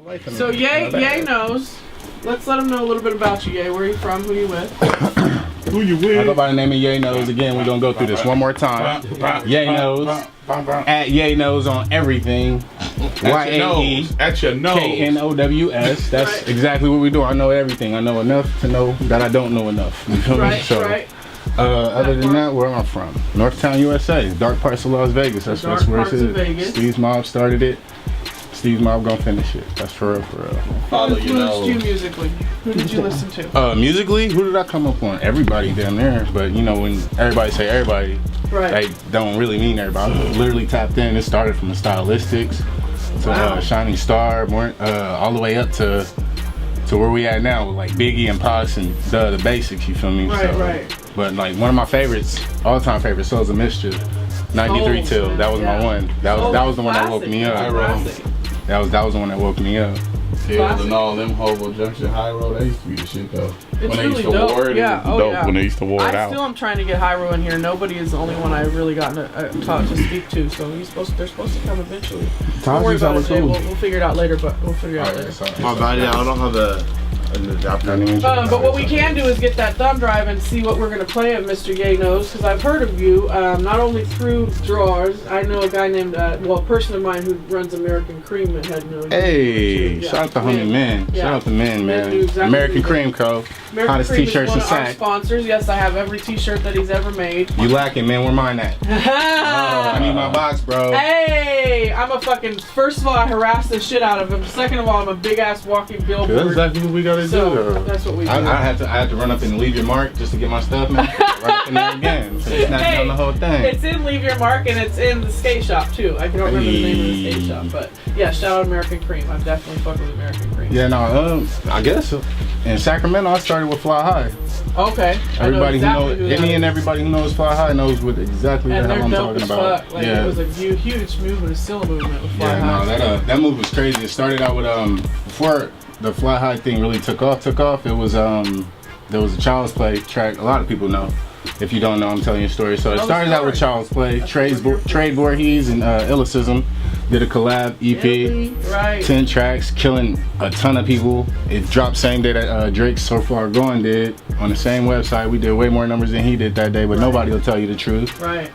So yaeKnows. Let's let them know a little bit about you, Ye. Where are you from? Who you with? Who you with? I go by the name of yaeKnows. Again, we're gonna go through this one more time. yaeKnows. At yaeKnows on everything. YAE. At your nose. KNOWS. That's Right. exactly what we do. I know everything. I know enough to know that I don't know enough. You feel me? Right, So, right. other than that, where am I from? Northtown, USA. Dark parts of Las Vegas. That's where Dark parts it of is. Vegas. Steve's Mob started it. Steve's Mob gonna finish it. That's for real, for real. Who influenced you musically? Who did you listen to? Musically, who did I come up on? Everybody down there. But you know, when everybody say everybody, Right. they don't really mean everybody. I was literally tapped in. It started from the Stylistics to Shining Star, more, all the way up to where we at now with like Biggie and Pox and the basics. You feel me? Right, right. But like one of my favorites, all-time favorites, Souls of Mischief, 93 Souls, Till. man, That was my one. That was the one that woke me up. Classic. That was the one that woke me up. Hills and all them Hobo Junction High Road, that used to be the shit though. It's When they really used to dope. ward it, Yeah, it was dope when they used to ward I out. still am trying to get Hyro in here. Nobody is the only one I've really gotten to talk to speak to. So they're supposed to come eventually. Don't worry about it, Jay. We'll figure it out later. But we'll figure it out later. My bad, yeah, I don't have a adapter. But what we can do is get that thumb drive and see what we're going to play at Mr. yaeKnows, because I've heard of you, not only through drawers. I know a guy named, a person of mine who runs American Cream and had no. Hey, shout out to homie man. Yeah. Shout out to men, man. do exactly American what Cream Co. American Hottest Cream t-shirts is in one of our Sac. sponsors. Yes, I have every t-shirt that he's ever made. You lacking, man. Where mine at? I need my box, bro. Hey, I'm a fucking. First of all, I harassed the shit out of him. Second of all, I'm a big ass walking billboard. That's exactly what we gotta So do. Though. that's what we do. I had to run up and leave your mark just to get my stuff, man. Right up in there again. So it's not on the whole thing. It's in Leave Your Mark and it's in the skate shop too. I don't remember the name of the skate shop, but yeah, shout out American Cream. I definitely fuck with American Cream. Yeah, no, I guess in Sacramento I started with Fly High. Okay. Everybody everybody who knows Fly High knows what exactly the hell I'm talking about. Fuck. Like, it was a huge movement, it's still a movement with Fly High. No, that move was crazy. It started out with before the Fly High thing really took off. It was there was a Child's Play track. A lot of people know. If you don't know, I'm telling you a story. So it started out with Child's Play. Trade Voorhees and Illicism did a collab EP. Right. 10 tracks, killing a ton of people. It dropped same day that Drake's So Far Gone did on the same website. We did way more numbers than he did that day, but nobody will tell you the truth. Right.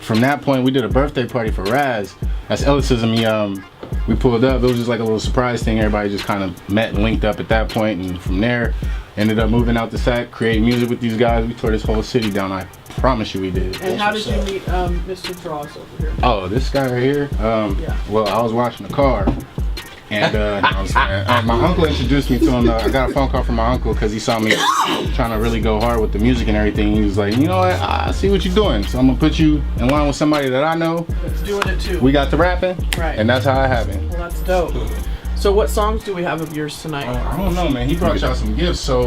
From that point, we did a birthday party for Raz. That's Illicism. We pulled up. It was just like a little surprise thing. Everybody just kind of met and linked up at that point, and from there, ended up moving out the Sac, creating music with these guys. We tore this whole city down. I promise you, we did. And how did you meet Mr. Draws over here? Oh, this guy right here. Well, I was watching the car, and my uncle introduced me to him. I got a phone call from my uncle because he saw me trying to really go hard with the music and everything. He was like, you know what? I see what you're doing, so I'm gonna put you in line with somebody that I know. That's doing it too. We got the rapping, right? And that's how it happened. Well, that's dope. So what songs do we have of yours tonight? I don't know, man. He brought y'all some gifts, so.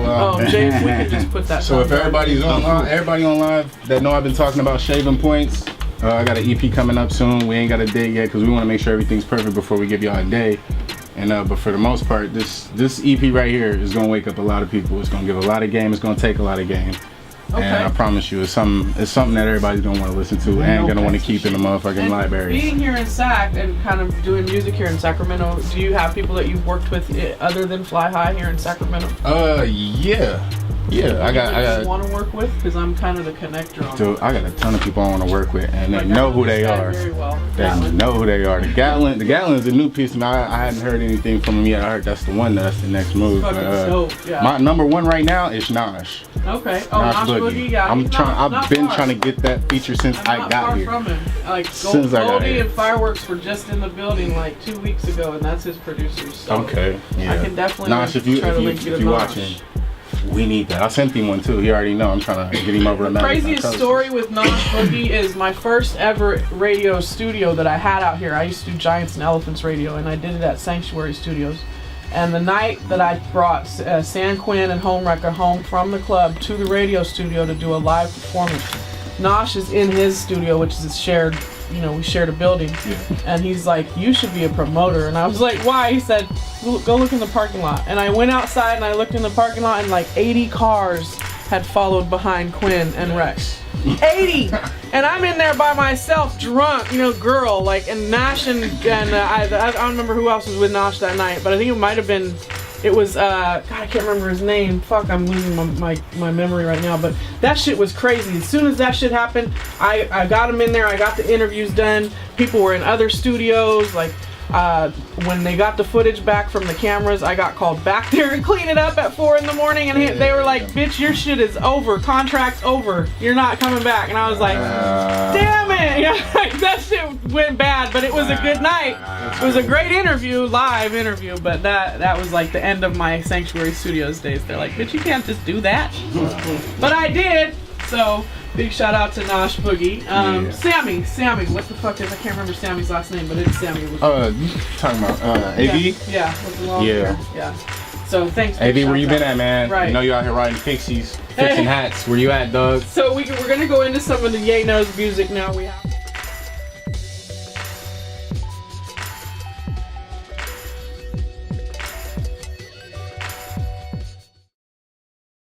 Jay, if we could just put that. So if everybody on live that know I've been talking about shaving points, I got an EP coming up soon. We ain't got a date yet because we want to make sure everything's perfect before we give y'all a day. And but for the most part, this EP right here is gonna wake up a lot of people. It's gonna give a lot of game. It's gonna take a lot of game. Okay. And I promise you, it's something that everybody's gonna want to listen to and gonna want to keep in the motherfucking library. Being here in Sac and kind of doing music here in Sacramento, do you have people that you've worked with other than Fly High here in Sacramento? Yeah, I got. Want to work with? Because I'm kind of the connector. Dude, I got a ton of people I want to work with, and they know who they are. Very well. They know who they are. The Gatlin's a new piece to me. I hadn't heard anything from him yet. I heard that's the next move. Dope. Yeah. My number one right now is Nosh. Okay. Oh, Nosh Boogie. Yeah. I've been trying to get that feature since I got here. From him. Like Goldie and Fireworks were just in the building like 2 weeks ago, and that's his producer. So okay. Yeah. I can definitely Nosh, if you're watching. We need that. I sent him one too. He already know. I'm trying to get him over. The craziest story with Nosh Boogie is my first ever radio studio that I had out here. I used to do Giants and Elephants radio, and I did it at Sanctuary Studios. And the night that I brought San Quinn and Homewrecker home from the club to the radio studio to do a live performance, Nosh is in his studio, which is shared. We shared a building, and he's like, you should be a promoter. And I was like, why? He said, go look in the parking lot. And I went outside and I looked in the parking lot, and like 80 cars had followed behind Quinn and Rex. 80. And I'm in there by myself, drunk, you know, girl, like, and Nash and I don't remember who else was with Nash that night, but I think it might have been, it was, God, I can't remember his name. Fuck, I'm losing my memory right now, but that shit was crazy. As soon as that shit happened, I got him in there, I got the interviews done. People were in other studios, like, when they got the footage back from the cameras, I got called back there and clean it up at 4 in the morning, and they were like, bitch, your shit is over, contract's over, you're not coming back. And I was like, damn it. Yeah, like, that shit went bad, but it was a good night. It was a great interview, live interview, but that was like the end of my Sanctuary Studios days. They're like, bitch, you can't just do that. But I did. So big shout out to Nosh Boogie. Sammy, what the fuck is, I can't remember Sammy's last name, but it's Sammy. You talking about AV? Yeah, with the long hair. Yeah. So thanks. AV, where you been at, man? Right. I know you out here riding pixies, fixing hats. Where you at, dog? So we're gonna go into some of the yaeKnows music now. We have